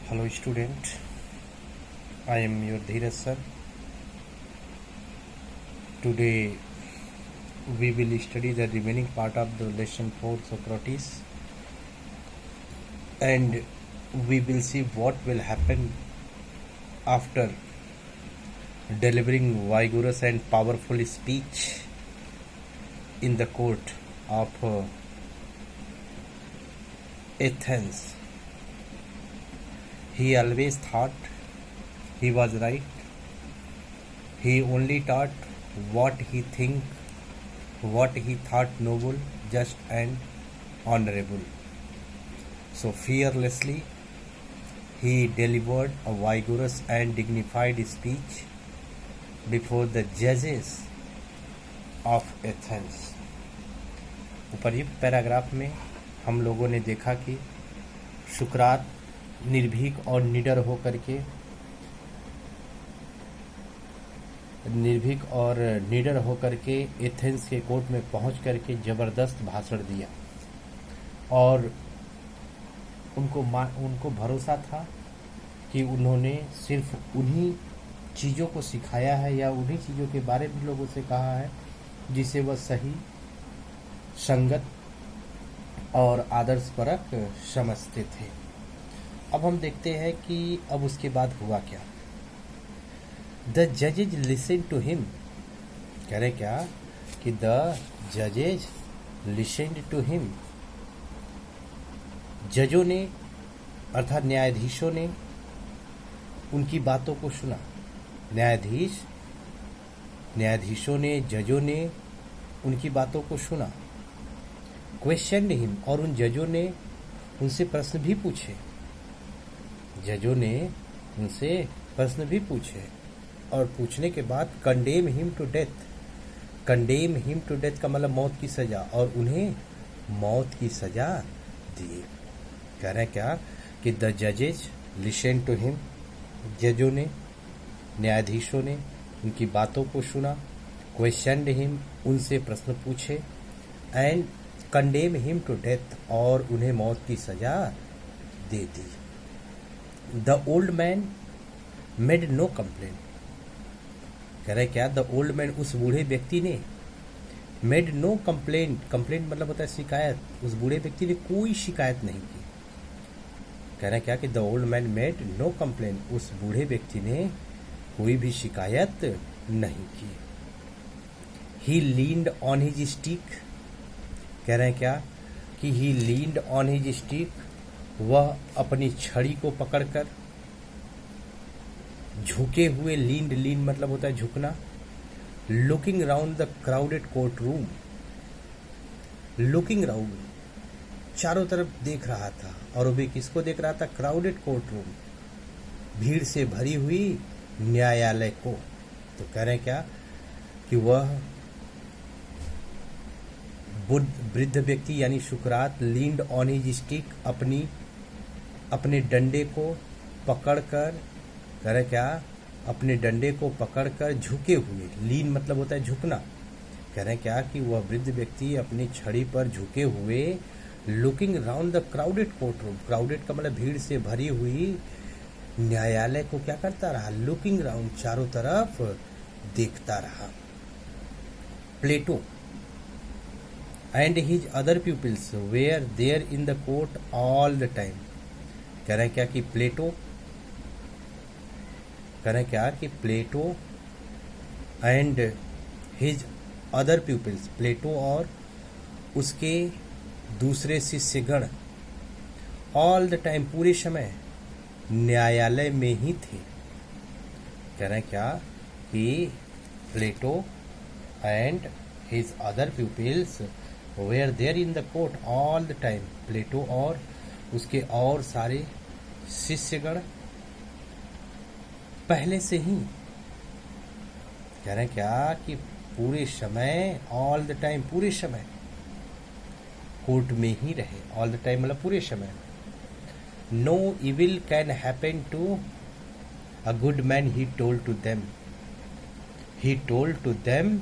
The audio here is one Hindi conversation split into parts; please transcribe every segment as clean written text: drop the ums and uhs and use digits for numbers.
Hello student, I am your Dheeraj sir. Today we will study the remaining part of the lesson 4 Socrates, and we will see what will happen after delivering vigorous and powerful speech in the court of Athens. He always thought he was right. He only taught what he thought noble, just and honorable. So fearlessly he delivered a vigorous and dignified speech before the judges of Athens. उपर्युक्त पैराग्राफ में हम लोगों ने देखा कि सुकरात निर्भीक और निडर होकर के एथेंस के कोर्ट में पहुंच करके ज़बरदस्त भाषण दिया और उनको भरोसा था कि उन्होंने सिर्फ उन्हीं चीज़ों को सिखाया है या उन्हीं चीज़ों के बारे में लोगों से कहा है जिसे वह सही, संगत और आदर्शपरक समझते थे। अब हम देखते हैं कि अब उसके बाद हुआ क्या। द जजेज लिसन टू हिम, कह रहे क्या कि द जजेज लिसन टू हिम, जजों ने अर्थात न्यायाधीशों ने उनकी बातों को सुना। न्यायाधीशों ने, जजों ने उनकी बातों को सुना। क्वेश्चन हिम, और उन जजों ने उनसे प्रश्न भी पूछे और पूछने के बाद कंडेम हिम टू डेथ का मतलब मौत की सजा, और उन्हें मौत की सजा दी। कह रहे हैं क्या कि द जजेज लिसन टू हिम, जजों ने, न्यायाधीशों ने उनकी बातों को सुना। क्वेश्चन हिम, उनसे प्रश्न पूछे। And condemn him to death, और उन्हें मौत की सजा दे दी। The old man made no complain, कह रहे क्या द ओल्ड मैन, उस बूढ़े व्यक्ति ने, मेड नो कंप्लेन मतलब होता है शिकायत, उस बूढ़े व्यक्ति ने कोई शिकायत नहीं की। कह रहे क्या कि the old man made no complain, उस बूढ़े व्यक्ति ने कोई भी शिकायत नहीं की। He leaned on his stick, कह रहे हैं क्या कि he leaned on his stick, वह अपनी छड़ी को पकड़कर झुके हुए, लीन मतलब होता है झुकना। Looking round the crowded court room, looking round चारों तरफ देख रहा था, और वो भी किसको देख रहा था? क्राउडेड कोर्ट रूम, भीड़ से भरी हुई न्यायालय को। तो कह रहे हैं क्या कि वह वृद्ध व्यक्ति यानी सुकरात लीन्ड ऑन हिज स्टिक, अपने डंडे को पकड़कर, कह रहे क्या अपने डंडे को पकड़कर झुके हुए, लीन मतलब होता है झुकना। कह रहे क्या कि वह वृद्ध व्यक्ति अपनी छड़ी पर झुके हुए, looking round the crowded court room, crowded का मतलब भीड़ से भरी हुई न्यायालय को क्या करता रहा? लुकिंग राउंड, चारों तरफ देखता रहा। Plato and his other peoples were there in the court all the time, कह रहे क्या कि Plato and his other peoples, Plato और उसके दूसरे शिष्यगण, ऑल द टाइम पूरे समय न्यायालय में ही थे। कह रहे क्या कि Plato and his other peoples were there in the court all the time, Plato और उसके और सारे शिष्यगण पहले से ही, कह रहे हैं क्या कि पूरे समय, ऑल द टाइम पूरे समय कोर्ट में ही रहे। ऑल द टाइम मतलब पूरे समय। No evil can happen to a good man, he told to them,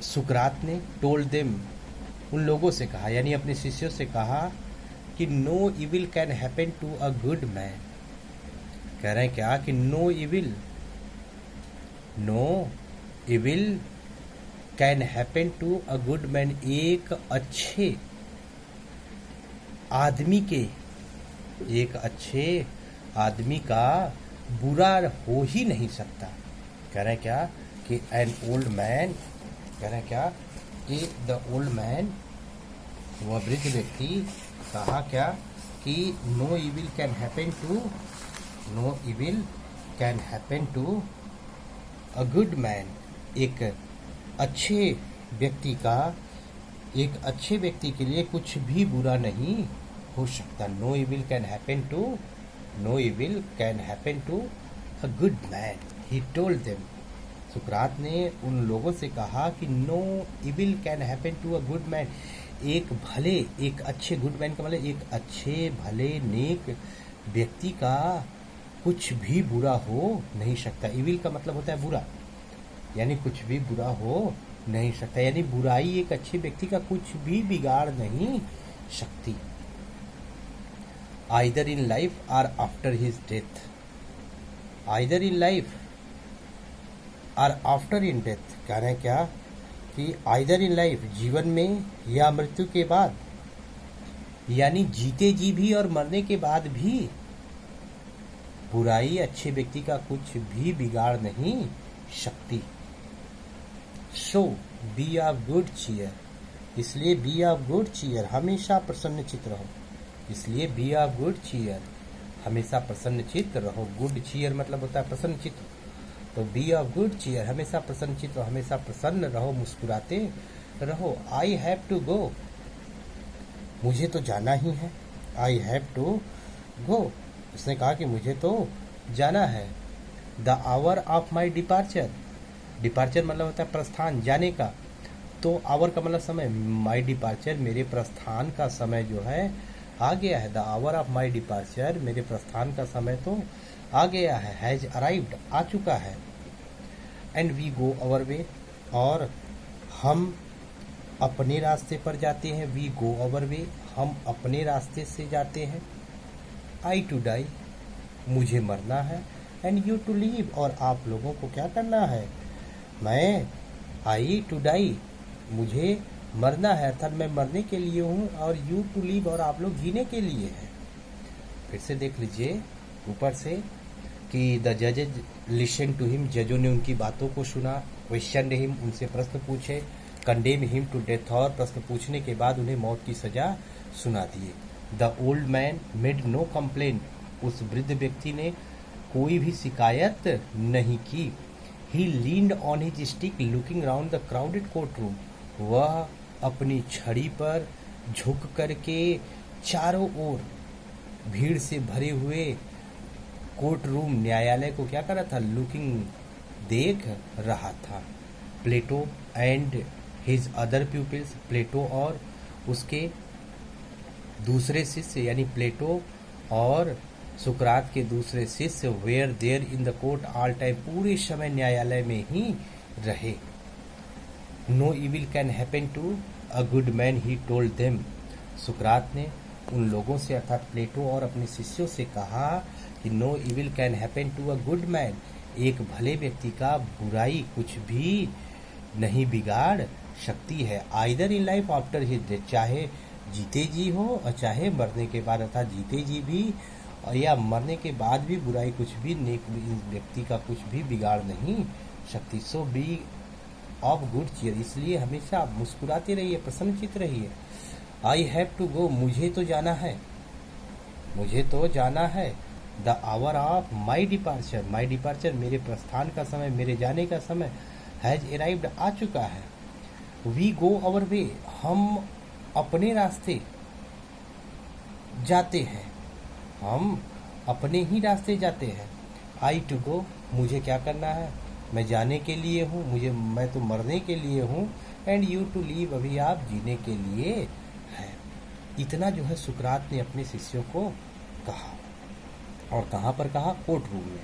सुकरात ने टोल्ड देम उन लोगों से कहा, यानी अपने शिष्यों से कहा कि no evil can happen to a good man. कह रहे हैं क्या कि no evil can happen to a good man, एक अच्छे आदमी का बुरा हो ही नहीं सकता। कह रहे हैं क्या कि एन ओल्ड मैन, कह रहे हैं क्या कि द ओल्ड मैन, वह वृद्ध व्यक्ति कहा क्या कि no evil can happen to a good man, एक अच्छे व्यक्ति के लिए कुछ भी बुरा नहीं हो सकता। No evil can happen to a good man, he told them. सुकरात ने उन लोगों से कहा कि no evil can happen to a good man, एक अच्छे, गुड मैन का मतलब एक अच्छे भले नेक व्यक्ति का कुछ भी बुरा हो नहीं सकता। इविल का मतलब होता है बुरा, यानी कुछ भी बुरा हो नहीं सकता, यानी बुराई एक अच्छे व्यक्ति का कुछ भी बिगाड़ नहीं सकती। आइदर इन लाइफ और after his death, either in life और आफ्टर इन डेथ। कह रहे हैं क्या कि आइदर इन लाइफ, जीवन में या मृत्यु के बाद, यानी जीते जी भी और मरने के बाद भी बुराई अच्छे व्यक्ति का कुछ भी बिगाड़ नहीं सकती। सो बी ऑफ गुड चीयर, इसलिए बी ऑफ गुड चीयर, हमेशा प्रसन्नचित्त रहो। इसलिए बी ऑफ गुड चीयर, हमेशा प्रसन्नचित्त रहो। गुड चीयर मतलब होता है प्रसन्नचित्त, तो बी ऑफ गुड चीयर, हमेशा प्रसन्नचित्त रहो, हमेशा प्रसन्न रहो, मुस्कुराते रहो। आई हैव टू गो, मुझे तो जाना ही है। आई हैव टू गो, उसने कहा कि मुझे तो जाना है। The hour of my departure, departure मतलब होता है प्रस्थान, जाने का, तो आवर का मतलब समय, माई डिपार्चर मेरे प्रस्थान का समय जो है आ गया है। The hour of my departure, मेरे प्रस्थान का समय तो आ गया है। हैज अराइव्ड, आ चुका है। एंड वी गो अवर वे, और हम अपने रास्ते पर जाते हैं। वी गो अवर वे, हम अपने रास्ते से जाते हैं। आई टू डाई, मुझे मरना है। एंड यू टू लीव, और आप लोगों को क्या करना है। मैं आई टू डाई, मुझे मरना है, अर्थात मैं मरने के लिए हूँ, और यू टू लीव, और आप लोग जीने के लिए हैं। फिर से देख लीजिए ऊपर से कि द जजेज लिसन टू हिम, जजों ने उनकी बातों को सुना। क्वेश्चन हिम, उनसे प्रश्न पूछे। कंडेम हिम टू डेथ, और प्रश्न पूछने के बाद उन्हें मौत की सजा सुना दिए। The old man made no complain, उस वृद्ध व्यक्ति ने कोई भी शिकायत नहीं की। He leaned on his stick looking round the crowded court room, वह अपनी छड़ी पर झुक करके चारों ओर भीड़ से भरे हुए कोर्ट रूम, न्यायालय को क्या कर रहा था, लुकिंग, देख रहा था। प्लेटो एंड हिज अदर प्यूपिल्स, प्लेटो और उसके दूसरे शिष्य, यानी प्लेटो और सुकरात के दूसरे शिष्य, were there in the court all time, पूरे समय न्यायालय में ही रहे। No evil can happen to a good man, he told them, सुकरात ने उन लोगों से अर्थात प्लेटो और अपने शिष्यों से कहा कि no evil can happen to a good man, एक भले व्यक्ति का बुराई कुछ भी नहीं बिगाड़ सकती है। Either in life after his death, चाहे जीते जी हो और चाहे मरने के बाद, अर्थात जीते जी भी और या मरने के बाद भी बुराई कुछ भी नेक व्यक्ति का कुछ भी बिगाड़ नहीं सकती। सो बी ऑफ गुड चीयर, इसलिए हमेशा आप मुस्कुराते रहिए, प्रसन्नचित्त रहिए। आई हैव टू गो, मुझे तो जाना है, मुझे तो जाना है। The hour of my departure, my departure मेरे प्रस्थान का समय, मेरे जाने का समय, हैज अराइव्ड, आ चुका है। वी गो अवर वे, हम अपने रास्ते जाते हैं, हम अपने ही रास्ते जाते हैं। आई टू गो, मुझे क्या करना है, मैं जाने के लिए हूँ, मैं तो मरने के लिए हूँ। एंड यू टू लीव, अभी आप जीने के लिए हैं। इतना जो है सुकरात ने अपने शिष्यों को कहा, और कहाँ पर कहा, कोर्ट रूम में।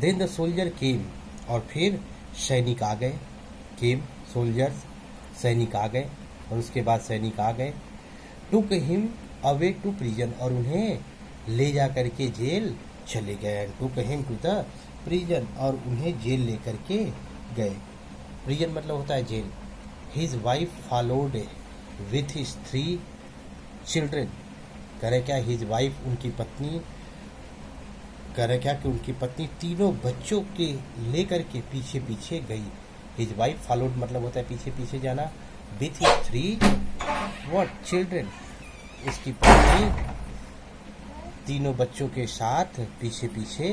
देन द सोल्जर केम, और फिर सैनिक आ गए। केम, सोल्जर्स, सैनिक आ गए, और उसके बाद सैनिक आ गए। Took him away to prison, और उन्हें ले जा करके जेल चले गए। And to him to the prison, और उन्हें जेल लेकर के गए। प्रिजन मतलब होता है जेल। His wife followed with his 3 children. कह रहे क्या, हिज वाइफ उनकी पत्नी, कह रहे क्या कि उनकी पत्नी तीनों बच्चों के लेकर के पीछे पीछे गई। हिज वाइफ फॉलोड मतलब होता है पीछे पीछे जाना। विथ हिज 3 व्हाट चिल्ड्रेन, उसकी पत्नी तीनों बच्चों के साथ पीछे पीछे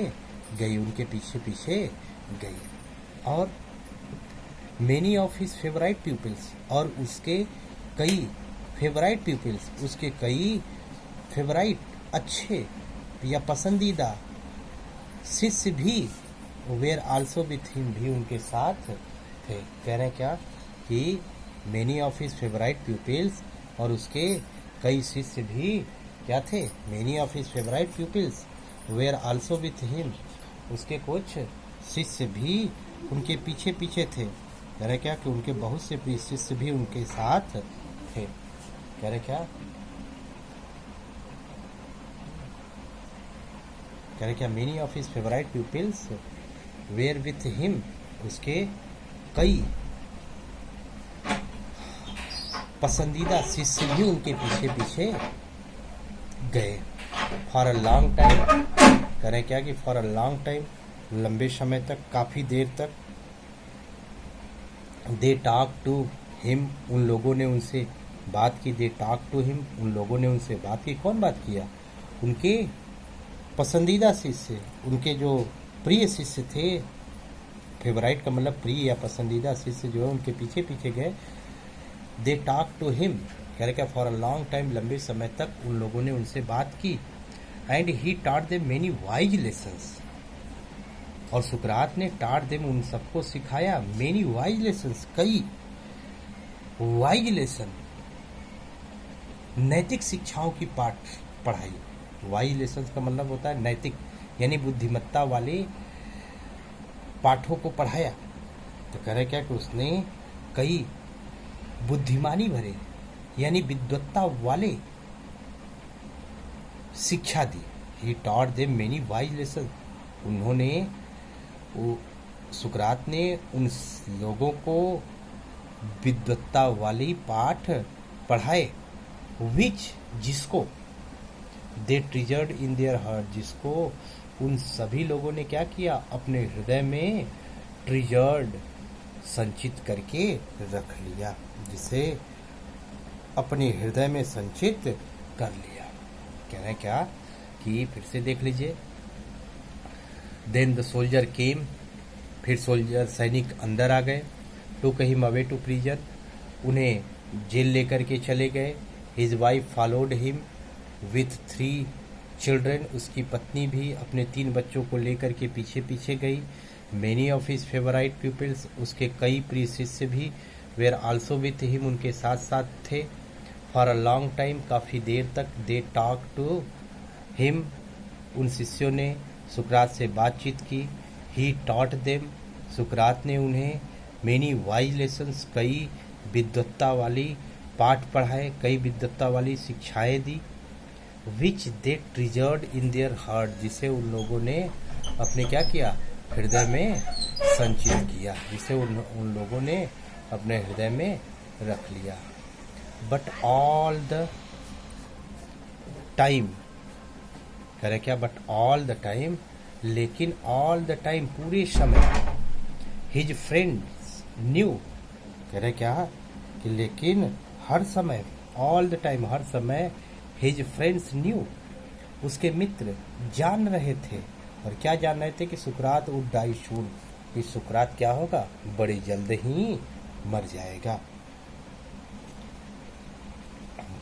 गई, उनके पीछे पीछे गई। और many of his favourite peoples, और उसके कई फेवराइट पीपल्स, उसके कई फेवराइट अच्छे या पसंदीदा शिष्य भी वेयर आल्सो विथ हिम, भी उनके साथ थे। कह रहे हैं क्या कि many of his favourite peoples, और उसके कई शिष्य भी क्या थे, many of his favourite peoples were also with him, उसके कुछ शिष्य भी उनके पीछे पीछे थे। कह रहे क्या कि उनके बहुत से प्रिय शिष्य भी उनके साथ थे। कह रहे क्या, कह रहे क्या, many of his favourite peoples were with him, उसके कई पसंदीदा शिष्य भी उनके पीछे पीछे गए। फॉर अ लॉन्ग टाइम, कह रहे क्या कि फॉर अ लॉन्ग टाइम, लंबे समय तक, काफी देर तक। दे टॉक टू हिम, उन लोगों ने उनसे बात की। दे टॉक टू हिम, उन लोगों ने उनसे बात की। कौन बात किया, उनके पसंदीदा शिष्य, उनके जो प्रिय शिष्य थे। फेवराइट का मतलब प्रिय या पसंदीदा शिष्य जो है उनके पीछे पीछे गए। दे टॉक टू हिम, कह रहे क्या, फॉर अ लॉन्ग टाइम, लंबे समय तक उन लोगों ने उनसे बात की। And he taught them many wise lessons, और सुकरात ने टॉट देम उन सबको सिखाया मेनी वाइज लेसन्स, कई वाइज लेसन, नैतिक शिक्षाओं की पाठ पढ़ाई। वाइज लेसन्स का मतलब होता है नैतिक, यानी बुद्धिमत्ता वाले पाठों को पढ़ाया। तो कह रहे क्या कि उसने कई बुद्धिमानी भरे यानी विद्वत्ता वाले शिक्षा दी। He taught them many wise lesson, उन्होंने सुकरात ने उन लोगों को विद्वत्ता वाली पाठ पढ़ाए। विच, जिसको, दे ट्रिजर्ड इन देयर हार्ट, जिसको उन सभी लोगों ने क्या किया, अपने हृदय में ट्रिजर्ड, संचित करके रख लिया, जिसे अपने हृदय में संचित कर लिया। कह रहे हैं क्या कि फिर से देख लीजिए। देन द सोल्जर केम, फिर सोल्जर सैनिक अंदर आ गए। To him away to prison, उन्हें जेल लेकर के चले गए। His wife followed him with 3 children, उसकी पत्नी भी अपने 3 बच्चों को लेकर के पीछे पीछे गई। Many of his favourite peoples, उसके कई प्रिय शिष्य भी वेयर आल्सो विथ हिम, उनके साथ साथ थे। फॉर अ लॉन्ग टाइम, काफ़ी देर तक। दे टॉक टू हिम, उन शिष्यों ने सुकरात से बातचीत की। ही टॉट देम, सुकरात ने उन्हें मेनी वाइज लेसन्स, कई विद्वत्ता वाली पाठ पढ़ाए, कई विद्वत्ता वाली शिक्षाएं दी। विच दे ट्रिजर्ड इन देयर हार्ट, जिसे उन लोगों ने अपने क्या किया, हृदय में संचित किया, जिसे उन लोगों ने अपने हृदय में रख लिया। बट ऑल द टाइम, कह रहे क्या, बट ऑल द टाइम, लेकिन ऑल द टाइम, पूरे समय। हिज फ्रेंड्स न्यू, कह रहे क्या कि लेकिन हर समय, ऑल द टाइम, हर समय। हिज फ्रेंड्स न्यू, उसके मित्र जान रहे थे। और क्या जान रहे थे कि सुकरात वुड डाई सून, कि सुकरात क्या होगा, बड़े जल्द ही मर जाएगा।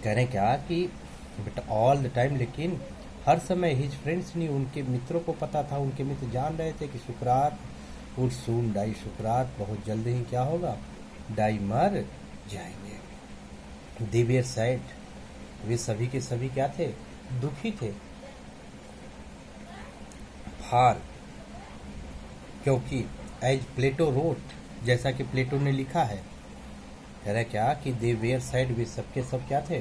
कह रहे क्या कि बट ऑल द टाइम, लेकिन हर समय। हिज फ्रेंड्स न्यू, उनके मित्रों को पता था, उनके मित्र जान रहे थे कि सुकरात वुड सून डाई, सुकरात बहुत जल्द ही क्या होगा, डाई, मर जाएंगे। दे वेयर सैड, वे सभी के सभी क्या थे, दुखी थे। फार, क्योंकि एज प्लेटो रोट, जैसा कि प्लेटो ने लिखा है। कह रहा क्या कि दे वेयर सैड, वे सबके सब क्या थे,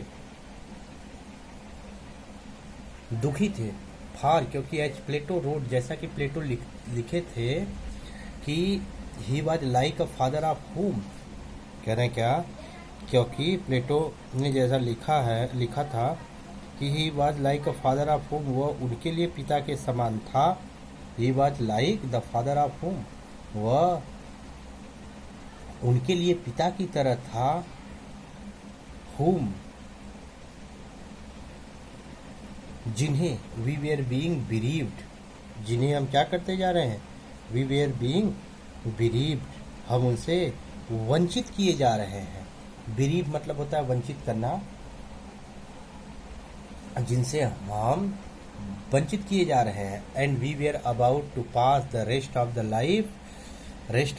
दुखी थे फार, क्योंकि एज प्लेटो रोड, जैसा कि प्लेटो लिखे थे कि he was like a father of हुम। कह रहे हैं क्या, क्योंकि प्लेटो ने जैसा लिखा था कि he was like a father of हुम, वह उनके लिए पिता के समान था। He was like the father of हुम, वह उनके लिए पिता की तरह था। हुम, जिन्हें वी वेयर बीइंग बिरीव्ड, जिन्हें हम क्या करते जा रहे हैं, वी वेयर बीइंग बिरीव्ड, हम उनसे वंचित किए जा रहे हैं। बिरीव मतलब होता है वंचित करना, जिनसे हम वंचित किए जा रहे हैं। And we were about to pass the rest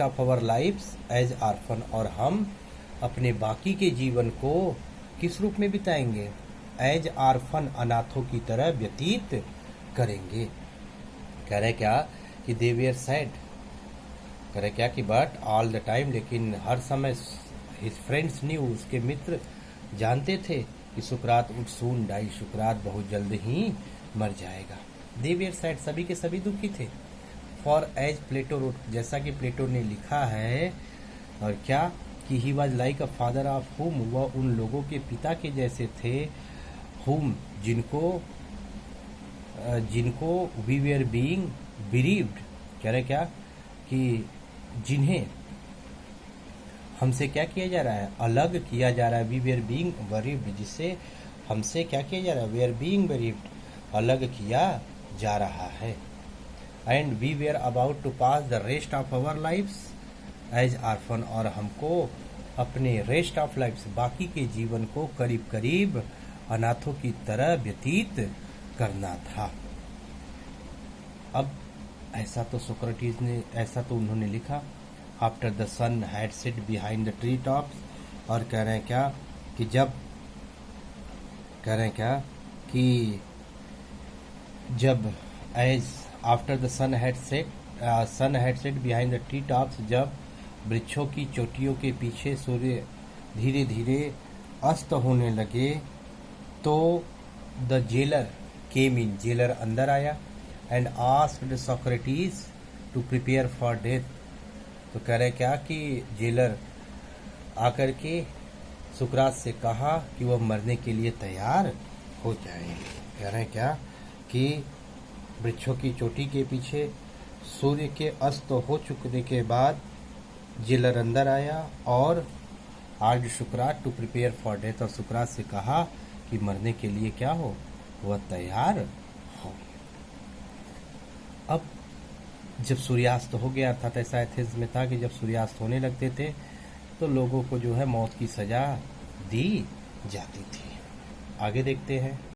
of our lifes as orphan, और हम अपने बाकी के जीवन को किस रूप में बिताएंगे, एज आर्फन, अनाथों की तरह व्यतीत करेंगे। कह रहे क्या कि दे वेयर सैड, कह रहे क्या कि बट ऑल द टाइम, लेकिन हर समय हिज फ्रेंड्स न्यू, उसके मित्र जानते थे कि सुकरात वुड सून डाई, सुकरात बहुत जल्द ही मर जाएगा। दे वेयर सैड, सभी के सभी दुखी थे। फॉर एज प्लेटो रोट, जैसा कि प्लेटो ने लिखा है, और क्या कि he was like a father of हुम, वह उन लोगों के पिता के जैसे थे। हुम, जिनको वी वेयर बीइंग बिरीव्ड, कह रहे क्या कि जिन्हें हमसे क्या किया जा रहा है, अलग किया जा रहा है। वी वेयर बीइंग बिरीव्ड, जिससे हमसे क्या किया जा रहा है, वेयर बीइंग बिरीव्ड, अलग किया जा रहा है। And we were about to pass the rest of our lifes as orphan, और हमको अपने रेस्ट ऑफ लाइफ्स, बाकी के जीवन को करीब करीब अनाथों की तरह व्यतीत करना था। अब ऐसा तो सोक्रेटिस ने, ऐसा तो उन्होंने लिखा after the sun had set behind the tree tops, और कह रहे हैं क्या कि जब as after the sun had set behind the tree tops, जब वृक्षों की चोटियों के पीछे सूर्य धीरे धीरे अस्त होने लगे, तो the jailer came in, jailer अंदर आया, and asked Socrates to prepare for death. तो कह रहे क्या कि जेलर आकर के सुकरात से कहा कि वह मरने के लिए तैयार हो जाए। कह रहे क्या कि वृक्षों की चोटी के पीछे सूर्य के अस्त हो चुकने के बाद जेलर अंदर आया और आर्ड सुकरात टू प्रिपेयर फॉर डेथ, और सुकरात से कहा कि मरने के लिए क्या हो, वह तैयार हो। अब जब सूर्यास्त हो गया, अर्थात ऐसा एथेंस में था कि जब सूर्यास्त होने लगते थे तो लोगों को जो है मौत की सजा दी जाती थी। आगे देखते हैं।